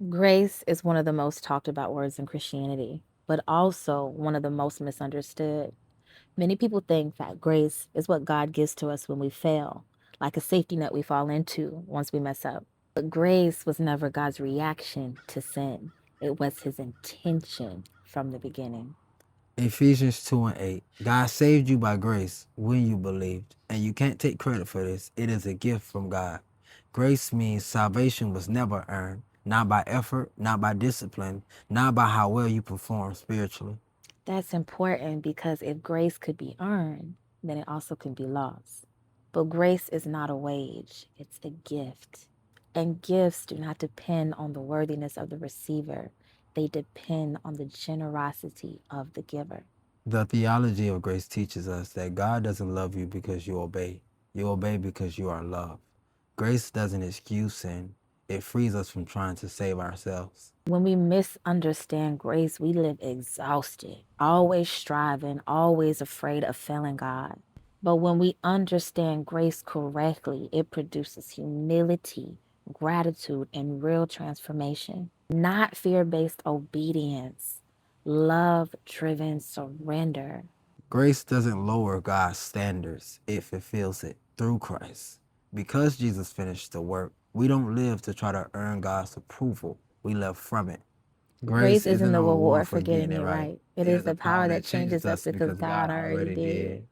Grace is one of the most talked about words in Christianity, but also one of the most misunderstood. Many people think that grace is what God gives to us when we fail, like a safety net we fall into once we mess up. But grace was never God's reaction to sin, it was his intention from the beginning. Ephesians 2 and 8. God saved you by grace when you believed, and you can't take credit for this. It is a gift from God. Grace means salvation was never earned, not by effort, not by discipline, not by how well you perform spiritually. That's important because if grace could be earned, then it also can be lost. But grace is not a wage, it's a gift. And gifts do not depend on the worthiness of the receiver, they depend on the generosity of the giver. The theology of grace teaches us that God doesn't love you because you obey. You obey because you are loved. Grace doesn't excuse sin. It frees us from trying to save ourselves. When we misunderstand grace, we live exhausted, always striving, always afraid of failing God. But when we understand grace correctly, it produces humility, gratitude, and real transformation. Not fear based obedience, love driven surrender. Grace doesn't lower God's standards. It fulfills it through Christ. Because Jesus finished the work, we don't live to try to earn God's approval. We live from it. Grace Grace isn't isn't the a reward reward for for getting getting it it right. right. It It is is a the power power that that changes changes us us because because God God already already did. did.